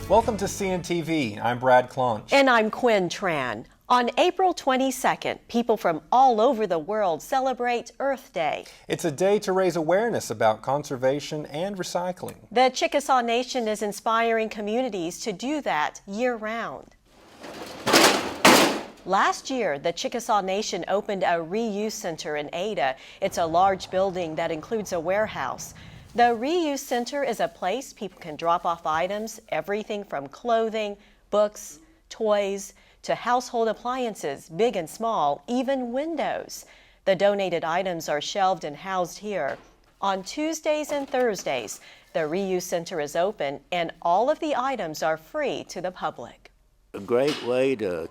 Welcome to CNTV. I'm Brad Clonch. And I'm Quinn Tran. On April 22nd, people from all over the world celebrate Earth Day. It's a day to raise awareness about conservation and recycling. The Chickasaw Nation is inspiring communities to do that year-round. Last year, the Chickasaw Nation opened a reuse center in Ada. It's a large building that includes a warehouse. The reuse center is a place people can drop off items, everything from clothing, books, toys, to household appliances, big and small, even windows. The donated items are shelved and housed here. On Tuesdays and Thursdays, the reuse center is open and all of the items are free to the public. A great way to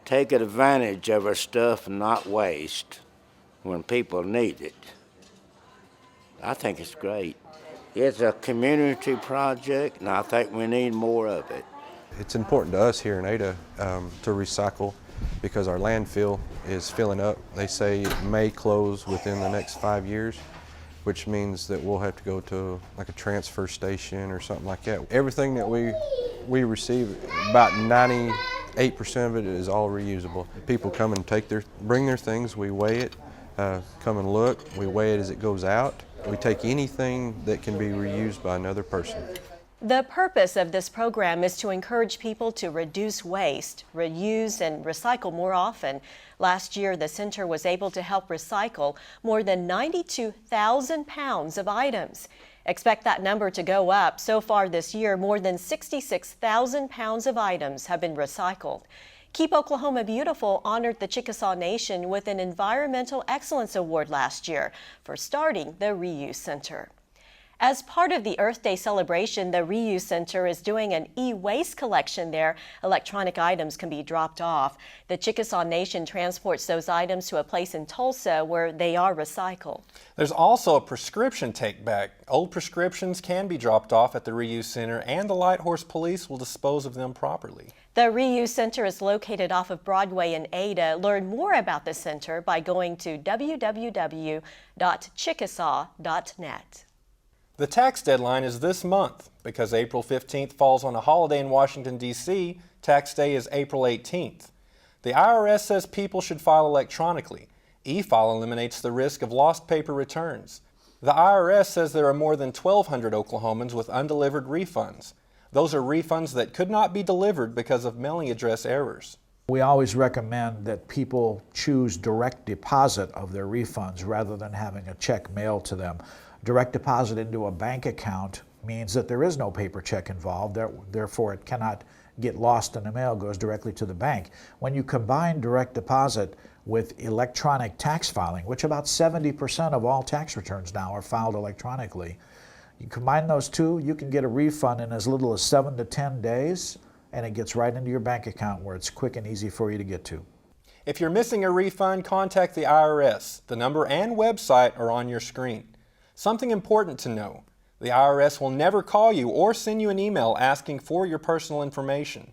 take advantage of our stuff and not waste when people need it. I think it's great. It's a community project, and I think we need more of it. It's important to us here in Ada to recycle because our landfill is filling up. They say it may close within the next 5 years, which means that we'll have to go to like a transfer station or something like that. Everything that we receive, about 98% of it is all reusable. People come and bring their things, we weigh it, come and look, we weigh it as it goes out. We take anything that can be reused by another person. The purpose of this program is to encourage people to reduce waste, reuse, and recycle more often. Last year, the center was able to help recycle more than 92,000 pounds of items. Expect that number to go up. So far this year, more than 66,000 pounds of items have been recycled. Keep Oklahoma Beautiful honored the Chickasaw Nation with an Environmental Excellence Award last year for starting the Reuse Center. As part of the Earth Day celebration, the Reuse Center is doing an e-waste collection there. Electronic items can be dropped off. The Chickasaw Nation transports those items to a place in Tulsa where they are recycled. There's also a prescription take-back. Old prescriptions can be dropped off at the Reuse Center, and the Lighthorse Police will dispose of them properly. The Reuse Center is located off of Broadway in Ada. Learn more about the center by going to www.chickasaw.net. The tax deadline is this month. Because April 15th falls on a holiday in Washington, D.C., tax day is April 18th. The IRS says people should file electronically. E-file eliminates the risk of lost paper returns. The IRS says there are more than 1,200 Oklahomans with undelivered refunds. Those are refunds that could not be delivered because of mailing address errors. We always recommend that people choose direct deposit of their refunds rather than having a check mailed to them. Direct deposit into a bank account means that there is no paper check involved, therefore it cannot get lost in the mail, goes directly to the bank. When you combine direct deposit with electronic tax filing, which about 70% of all tax returns now are filed electronically, you combine those two, you can get a refund in as little as 7 to 10 days, and it gets right into your bank account where it's quick and easy for you to get to. If you're missing a refund, contact the IRS. The number and website are on your screen. Something important to know, the IRS will never call you or send you an email asking for your personal information.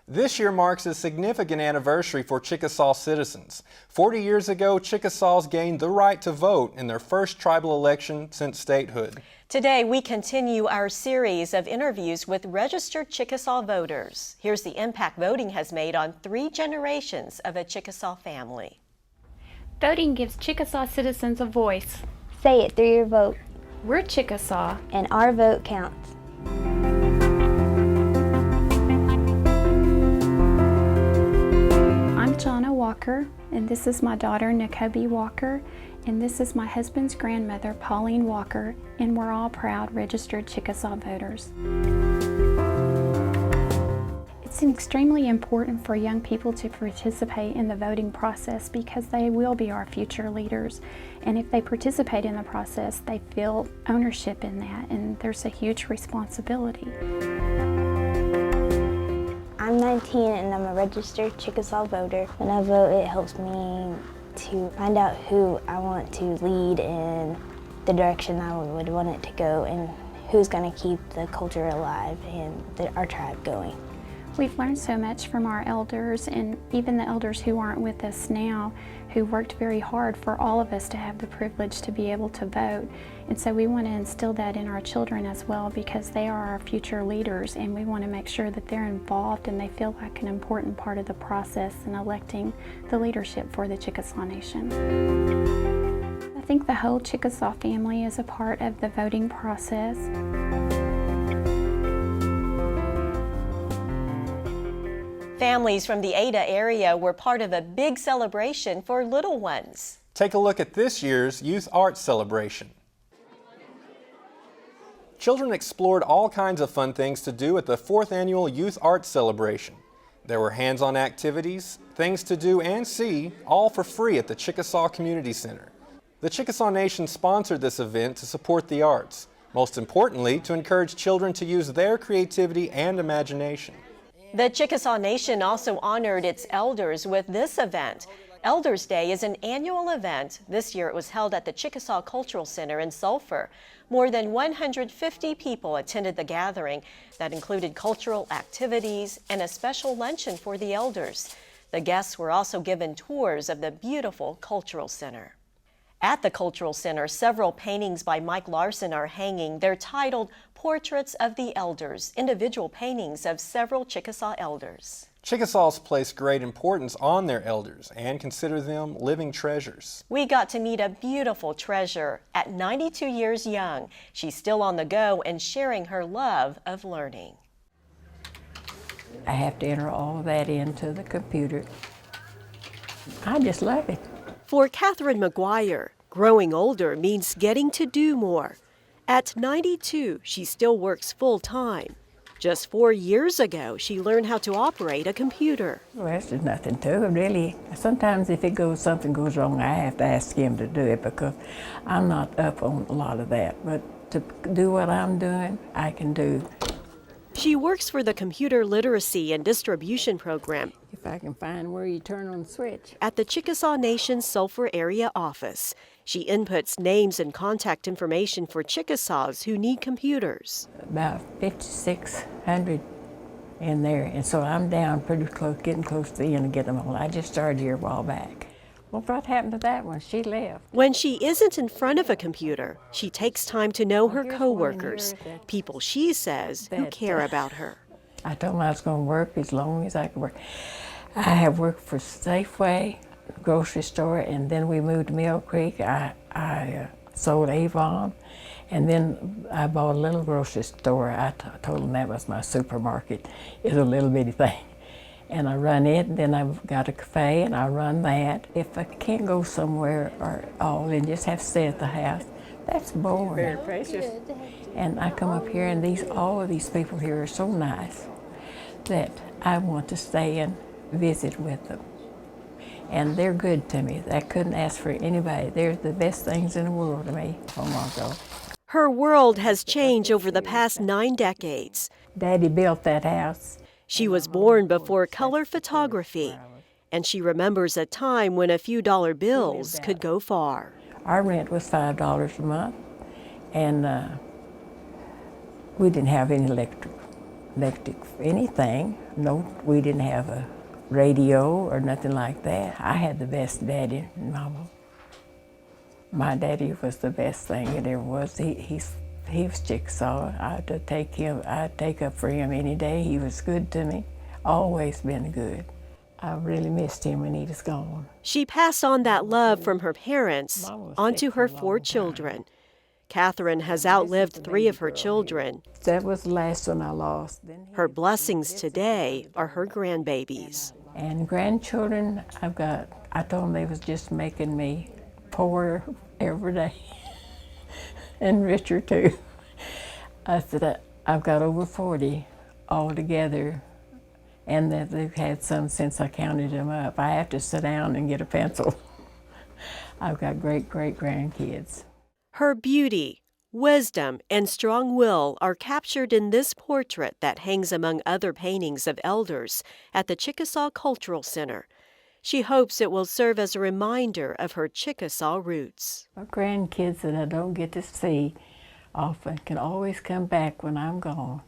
This year marks a significant anniversary for Chickasaw citizens. 40 years ago, Chickasaws gained the right to vote in their first tribal election since statehood. Today, we continue our series of interviews with registered Chickasaw voters. Here's the impact voting has made on 3 generations of a Chickasaw family. Voting gives Chickasaw citizens a voice. Say it through your vote. We're Chickasaw, and our vote counts. I'm Jonna Walker, and this is my daughter, Nakobe Walker, and this is my husband's grandmother, Pauline Walker, and we're all proud registered Chickasaw voters. It's extremely important for young people to participate in the voting process because they will be our future leaders. And if they participate in the process, they feel ownership in that, and there's a huge responsibility. I'm 19 and I'm a registered Chickasaw voter. When I vote, it helps me to find out who I want to lead in the direction I would want it to go and who's going to keep the culture alive and our tribe going. We've learned so much from our elders, and even the elders who aren't with us now, who worked very hard for all of us to have the privilege to be able to vote. And so we want to instill that in our children as well, because they are our future leaders, and we want to make sure that they're involved and they feel like an important part of the process in electing the leadership for the Chickasaw Nation. I think the whole Chickasaw family is a part of the voting process. Families from the Ada area were part of a big celebration for little ones. Take a look at this year's Youth Arts Celebration. Children explored all kinds of fun things to do at the 4th Annual Youth Arts Celebration. There were hands-on activities, things to do and see, all for free at the Chickasaw Community Center. The Chickasaw Nation sponsored this event to support the arts, most importantly, to encourage children to use their creativity and imagination. The Chickasaw Nation also honored its elders with this event. Elders Day is an annual event. This year it was held at the Chickasaw Cultural Center in Sulphur. More than 150 people attended the gathering that included cultural activities and a special luncheon for the elders. The guests were also given tours of the beautiful Cultural Center. At the Cultural Center, several paintings by Mike Larsen are hanging. They're titled Portraits of the Elders, individual paintings of several Chickasaw elders. Chickasaws place great importance on their elders and consider them living treasures. We got to meet a beautiful treasure at 92 years young. She's still on the go and sharing her love of learning. I have to enter all that into the computer. I just love it. For Katherine McGuire, growing older means getting to do more. At 92, she still works full-time. Just 4 years ago, she learned how to operate a computer. Well, there's nothing to it, really. Sometimes if something goes wrong, I have to ask him to do it because I'm not up on a lot of that. But to do what I'm doing, I can do. She works for the Computer Literacy and Distribution Program If I can find where you turn on the switch. at the Chickasaw Nation Sulphur area office. She inputs names and contact information for Chickasaws who need computers. About 5,600 in there, and so I'm down pretty close, getting close to the end of getting them all. I just started here a while back. Well, what happened to that one? She left. When she isn't in front of a computer, she takes time to know her coworkers, people she says who care about her. I told them I was going to work as long as I could work. I have worked for Safeway, grocery store, and then we moved to Mill Creek. I sold Avon, and then I bought a little grocery store. I told them that was my supermarket. It's a little bitty thing. And I run it, and then I've got a cafe, and I run that. If I can't go somewhere or all and just have to stay at the house, that's boring. Very precious. And I come up here, and all of these people here are so nice that I want to stay and visit with them. And they're good to me. I couldn't ask for anybody. They're the best things in the world to me. Oh my God. Her world has changed over the past 9 decades. Daddy built that house. She was born before color photography, and she remembers a time when a few dollar bills could go far. Our rent was $5 a month, and we didn't have any electric anything. No, we didn't have a radio or nothing like that. I had the best daddy and mama. My daddy was the best thing that ever was. He was Chickasaw. I'd take up for him any day. He was good to me, always been good. I really missed him when he was gone. She passed on that love from her parents onto her 4 children. Katherine has outlived 3 of her children. That was the last one I lost. Her blessings today are her grandbabies. And grandchildren, I told them they was just making me poorer every day. And richer too. I said, I've got over 40 altogether, and that they've had some since I counted them up. I have to sit down and get a pencil. I've got great grandkids. Her beauty, wisdom, and strong will are captured in this portrait that hangs among other paintings of elders at the Chickasaw Cultural Center. She hopes it will serve as a reminder of her Chickasaw roots. My grandkids that I don't get to see often can always come back when I'm gone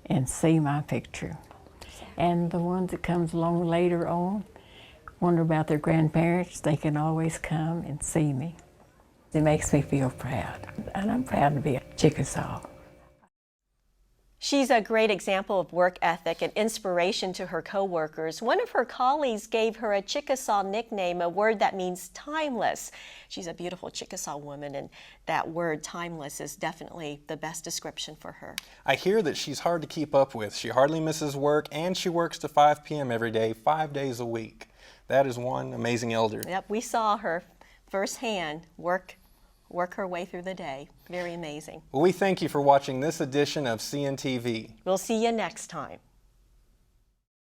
and see my picture. And the ones that comes along later on, wonder about their grandparents, they can always come and see me. It makes me feel proud, and I'm proud to be a Chickasaw. She's a great example of work ethic and inspiration to her coworkers. One of her colleagues gave her a Chickasaw nickname, a word that means timeless. She's a beautiful Chickasaw woman, and that word timeless is definitely the best description for her. I hear that she's hard to keep up with. She hardly misses work, and she works to 5 p.m. every day, 5 days a week. That is one amazing elder. Yep, we saw her firsthand work her way through the day. Very amazing. Well, we thank you for watching this edition of CNTV. We'll see you next time.